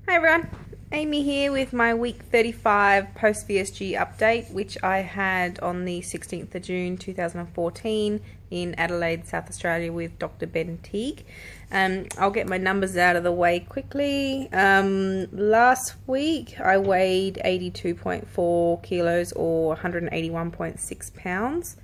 Hi everyone, Amy here with my week 35 post VSG update, which I had on the 16th of June 2014 in Adelaide, South Australia with Dr Ben Teague. I'll get my numbers out of the way quickly. Last week I weighed 82.4 kilos or 181.6 pounds.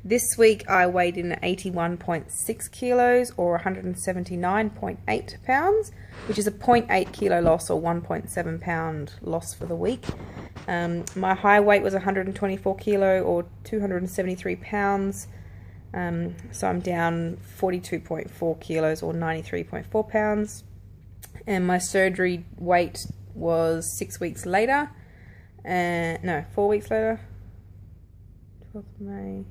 This week I weighed in at 81.6 kilos or 179.8 pounds, which is a 0.8 kilo loss or 1.7 pound loss for the week. My high weight was 124 kilo or 273 pounds. So I'm down 42.4 kilos or 93.4 pounds. And my surgery weight was 6 weeks later. 4 weeks later. 12th of May.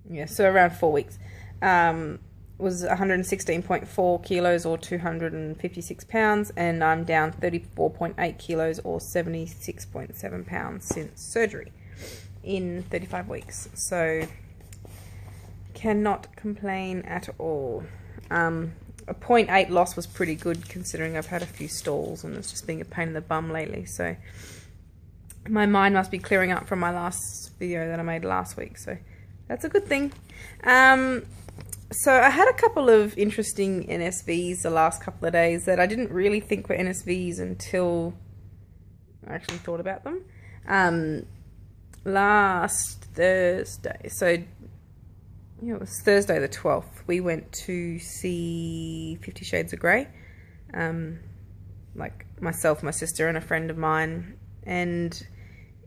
Yeah, so around 4 weeks. Was 116.4 kilos or 256 pounds, and I'm down 34.8 kilos or 76.7 pounds since surgery in 35 weeks. So cannot complain at all. A 0.8 loss was pretty good considering I've had a few stalls and it's just been a pain in the bum lately. So my mind must be clearing up from my last video that I made last week. So that's a good thing. So I had a couple of interesting NSVs the last couple of days that I didn't really think were NSVs until I actually thought about them. Last Thursday, so it was Thursday the 12th, we went to see 50 Shades of Grey. Like myself, my sister and a friend of mine, and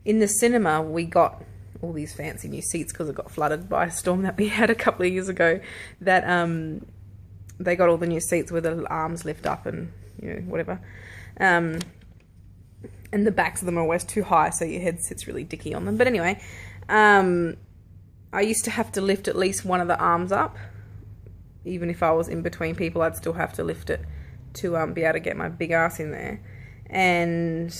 in the cinema we got all these fancy new seats because it got flooded by a storm that we had a couple of years ago. That they got all the new seats where the arms lift up and whatever, and the backs of them are always too high, so your head sits really dicky on them. But anyway, I used to have to lift at least one of the arms up. Even if I was in between people, I'd still have to lift it to be able to get my big ass in there. And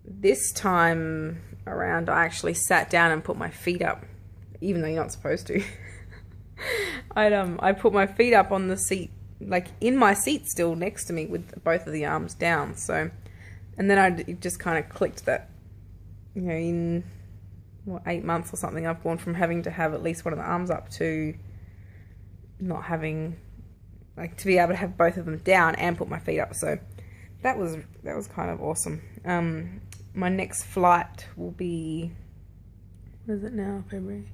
this time around I actually sat down and put my feet up, even though you're not supposed to. I put my feet up on the seat, like in my seat still next to me with both of the arms down. So, and then it just kind of clicked that, in 8 months or something, I've gone from having to have at least one of the arms up to not having, like, to be able to have both of them down and put my feet up. So that was kind of awesome. My next flight will be, what is it now, February?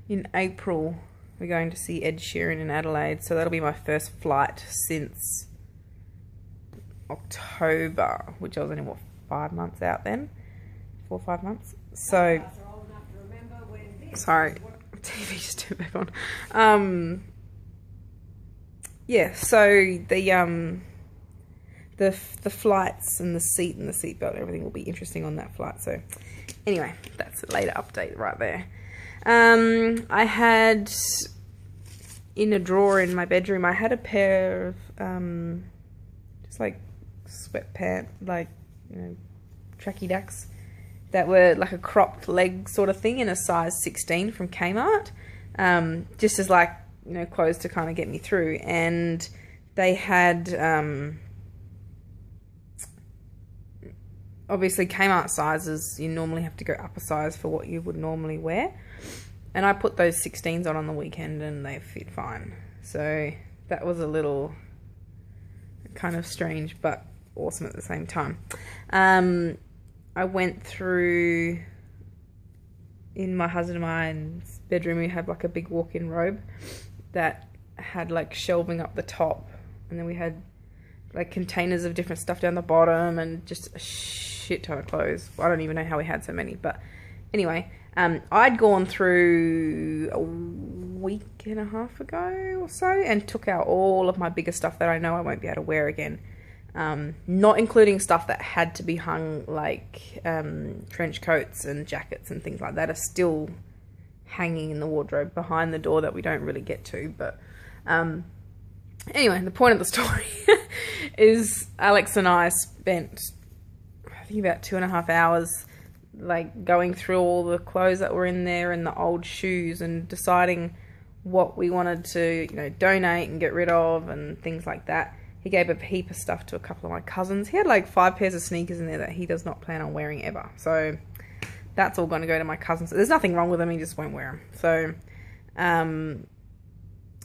In April, we're going to see Ed Sheeran in Adelaide. So that'll be my first flight since October, which I was only, 5 months out then? 4 or 5 months. So, sorry, TV just turned back on. Yeah, so the flights and the seat and the seatbelt and everything will be interesting on that flight. So anyway, that's a later update right there. I had, in a drawer in my bedroom, I had a pair of just like sweatpant, like, tracky dacks that were like a cropped leg sort of thing in a size 16 from Kmart, just as like, clothes to kind of get me through. And they had obviously Kmart sizes, you normally have to go up a size for what you would normally wear. And I put those 16s on the weekend and they fit fine. So that was a little kind of strange but awesome at the same time. I went through, in my husband and mine's bedroom, we had like a big walk-in robe that had like shelving up the top. And then we had like containers of different stuff down the bottom and just a shit ton of clothes. I don't even know how we had so many, but anyway, I'd gone through a week and a half ago or so and took out all of my bigger stuff that I know I won't be able to wear again. Not including stuff that had to be hung, like trench coats and jackets and things like that are still hanging in the wardrobe behind the door that we don't really get to. But anyway, the point of the story is Alex and I spent, I think, about 2.5 hours like going through all the clothes that were in there and the old shoes and deciding what we wanted to, donate and get rid of and things like that. He gave a heap of stuff to a couple of my cousins. He had like 5 pairs of sneakers in there that he does not plan on wearing ever. So that's all going to go to my cousins. There's nothing wrong with them. He just won't wear them. So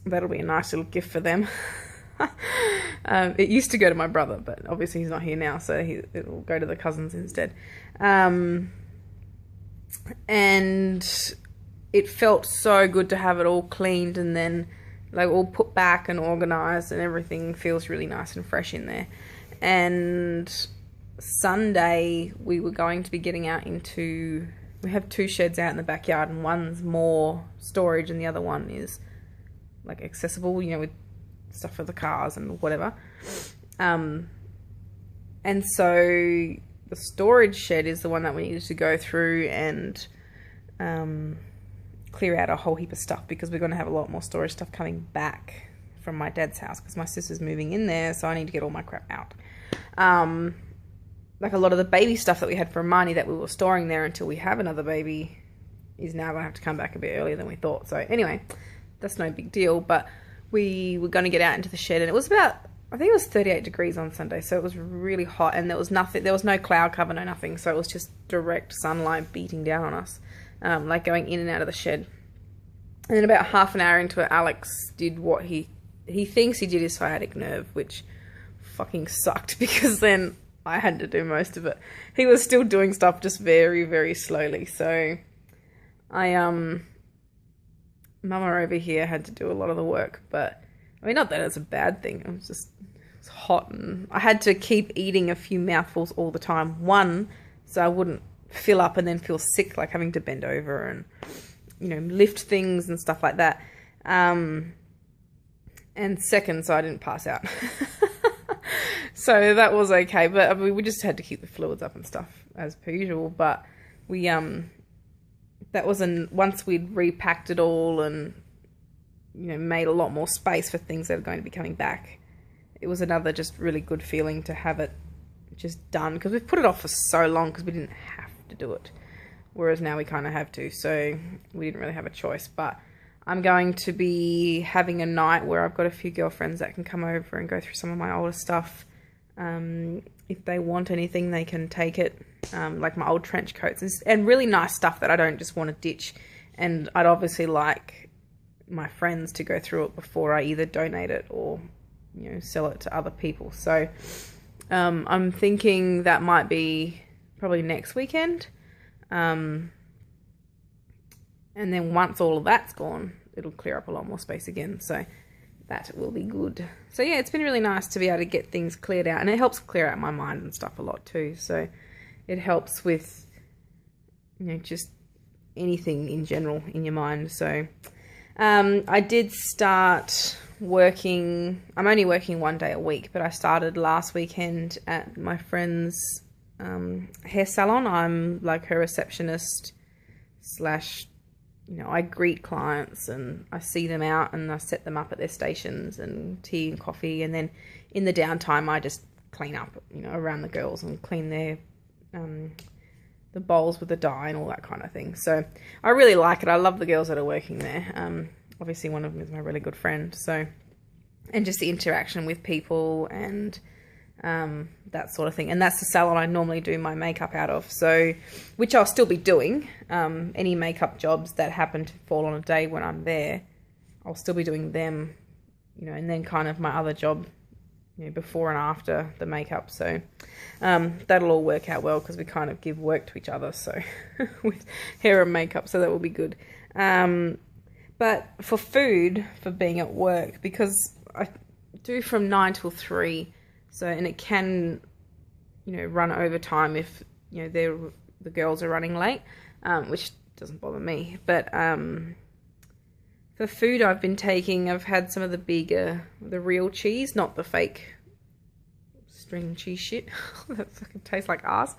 that'll be a nice little gift for them. It used to go to my brother, but obviously he's not here now, so it will go to the cousins instead. And it felt so good to have it all cleaned and then like all put back and organised, and everything feels really nice and fresh in there. And Sunday we were going to be getting out into, we have 2 sheds out in the backyard, and one's more storage and the other one is like accessible, you know, with stuff for the cars and whatever. And so the storage shed is the one that we needed to go through and clear out a whole heap of stuff, because we're going to have a lot more storage stuff coming back from my dad's house, because my sister's moving in there, so I need to get all my crap out. Like a lot of the baby stuff that we had from Marnie that we were storing there until we have another baby is now going to have to come back a bit earlier than we thought. So anyway, that's no big deal, but we were going to get out into the shed, and it was about, I think it was 38 degrees on Sunday, so it was really hot, and there was no cloud cover, no nothing, so it was just direct sunlight beating down on us, like going in and out of the shed. And then about half an hour into it, Alex did what he thinks he did his sciatic nerve, which fucking sucked, because then I had to do most of it. He was still doing stuff just very, very slowly, so Mama over here had to do a lot of the work, but I mean, not that it's a bad thing. It's hot, and I had to keep eating a few mouthfuls all the time. One, so I wouldn't fill up and then feel sick, like having to bend over and, you know, lift things and stuff like that. And second, so I didn't pass out. So that was okay, but I mean, we just had to keep the fluids up and stuff as per usual. But we that was once we'd repacked it all and, you know, made a lot more space for things that are going to be coming back, it was another just really good feeling to have it just done, because we've put it off for so long because we didn't have to do it, whereas now we kind of have to, so we didn't really have a choice. But I'm going to be having a night where I've got a few girlfriends that can come over and go through some of my older stuff. If they want anything, they can take it, like my old trench coats and really nice stuff that I don't just want to ditch. And I'd obviously like my friends to go through it before I either donate it or, you know, sell it to other people. So I'm thinking that might be probably next weekend. And then once all of that's gone, it'll clear up a lot more space again. So that will be good. So yeah, it's been really nice to be able to get things cleared out, and it helps clear out my mind and stuff a lot too. So it helps with, you know, just anything in general in your mind. So I did start working. I'm only working 1 day a week, but I started last weekend at my friend's hair salon. I'm like her receptionist slash, you know, I greet clients and I see them out and I set them up at their stations and tea and coffee, and then in the downtime I just clean up, you know, around the girls and clean their the bowls with the dye and all that kind of thing. So I really like it. I love the girls that are working there. Obviously one of them is my really good friend, so, and just the interaction with people and that sort of thing. And that's the salon I normally do my makeup out of, so, which I'll still be doing. Any makeup jobs that happen to fall on a day when I'm there, I'll still be doing them, you know, and then kind of my other job, you know, before and after the makeup. So that'll all work out well, because we kind of give work to each other, so with hair and makeup, so that will be good. But for food, for being at work, because I do from 9 till 3, so, and it can, you know, run overtime if, you know, the girls are running late, which doesn't bother me. But for food I've been taking, I've had some of the real cheese, not the fake string cheese shit. That fucking tastes like ass.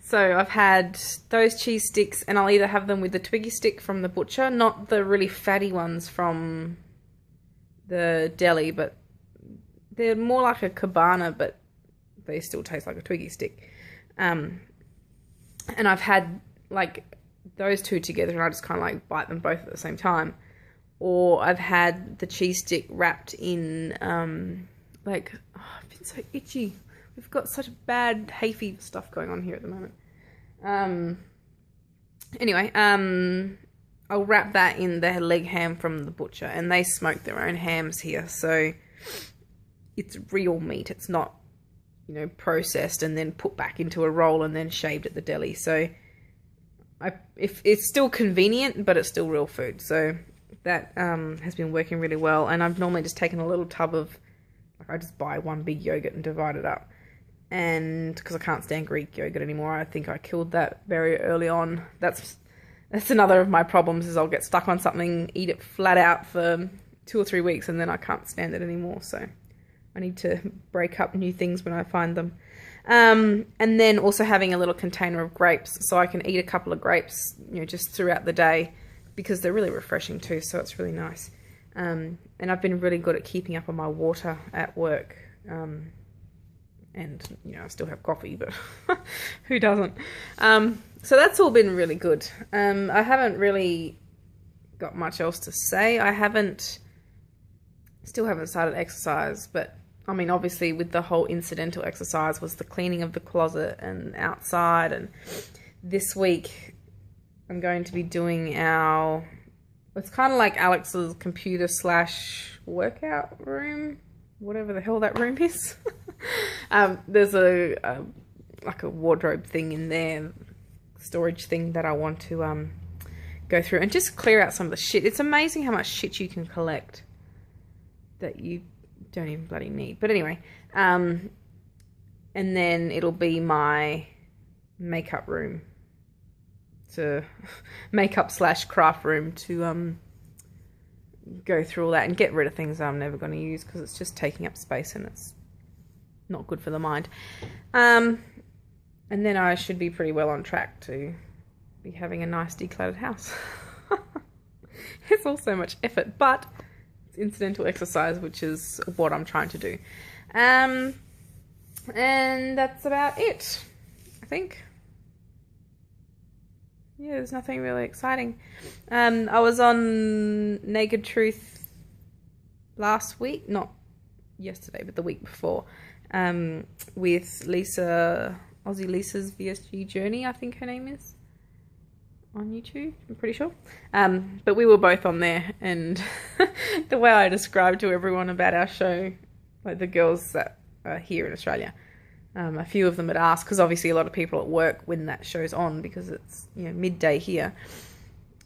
So I've had those cheese sticks, and I'll either have them with the Twiggy stick from the butcher, not the really fatty ones from the deli, but they're more like a cabana, but they still taste like a Twiggy stick. And I've had like those two together, and I just kind of like bite them both at the same time. or I've had the cheese stick wrapped in, like, oh, I've been so itchy. We've got such bad hay fever stuff going on here at the moment. Anyway, I'll wrap that in the leg ham from the butcher, and they smoke their own hams here, so it's real meat. It's not, you know, processed and then put back into a roll and then shaved at the deli. So if it's still convenient, but it's still real food. So that has been working really well. And I've normally just taken a little tub of, like, I just buy one big yogurt and divide it up. And because I can't stand Greek yogurt anymore, I think I killed that very early on. That's another of my problems, is I'll get stuck on something, eat it flat out for 2 or 3 weeks, and then I can't stand it anymore. So I need to break up new things when I find them. And then also having a little container of grapes, so I can eat a couple of grapes, you know, just throughout the day, because they're really refreshing too, so it's really nice. And I've been really good at keeping up on my water at work. And, you know, I still have coffee, but who doesn't? So that's all been really good. I haven't really got much else to say. Still haven't started exercise, but I mean, obviously with the whole incidental exercise was the cleaning of the closet and outside. And this week I'm going to be doing it's kind of like Alex's computer / workout room, whatever the hell that room is. There's like a wardrobe thing in there, storage thing that I want to go through and just clear out some of the shit. It's amazing how much shit you can collect that you don't even bloody need. But anyway, and then it'll be my makeup room, to makeup / craft room, to go through all that and get rid of things I'm never going to use, because it's just taking up space and it's not good for the mind. And then I should be pretty well on track to be having a nice decluttered house. It's all so much effort, but it's incidental exercise, which is what I'm trying to do. And that's about it, I think. Yeah, there's nothing really exciting. I was on Naked Truth last week, not yesterday, but the week before, with Lisa, Aussie Lisa's VSG Journey, I think her name is, on YouTube, I'm pretty sure. But we were both on there, and the way I described to everyone about our show, like the girls that are here in Australia, a few of them had asked, because obviously a lot of people at work, when that show's on, because it's, you know, midday here,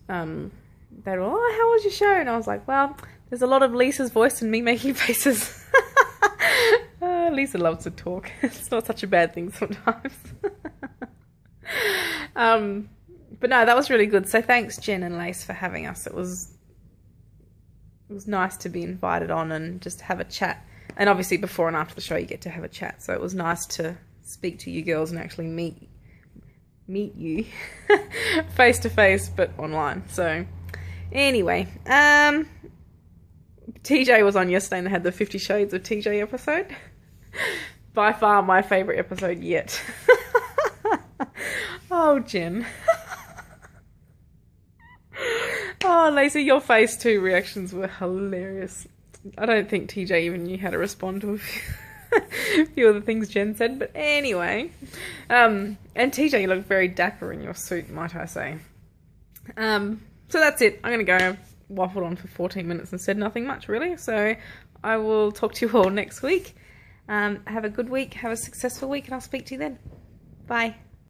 they were, oh, how was your show? And I was like, well, there's a lot of Lisa's voice and me making faces. Lisa loves to talk. It's not such a bad thing sometimes. But no, that was really good. So thanks, Jen and Lace, for having us. It was nice to be invited on and just have a chat. And obviously before and after the show you get to have a chat. So it was nice to speak to you girls and actually meet you face to face, but online. So anyway, TJ was on yesterday and they had the 50 Shades of TJ episode. By far my favourite episode yet. Oh, Jen. Oh, Lacey, your face too reactions were hilarious. I don't think TJ even knew how to respond to a few of the things Jen said, but anyway. And TJ, you look very dapper in your suit, might I say. So that's it. I'm going to go. Waffled on for 14 minutes and said nothing much, really. So I will talk to you all next week. Have a good week. Have a successful week, and I'll speak to you then. Bye.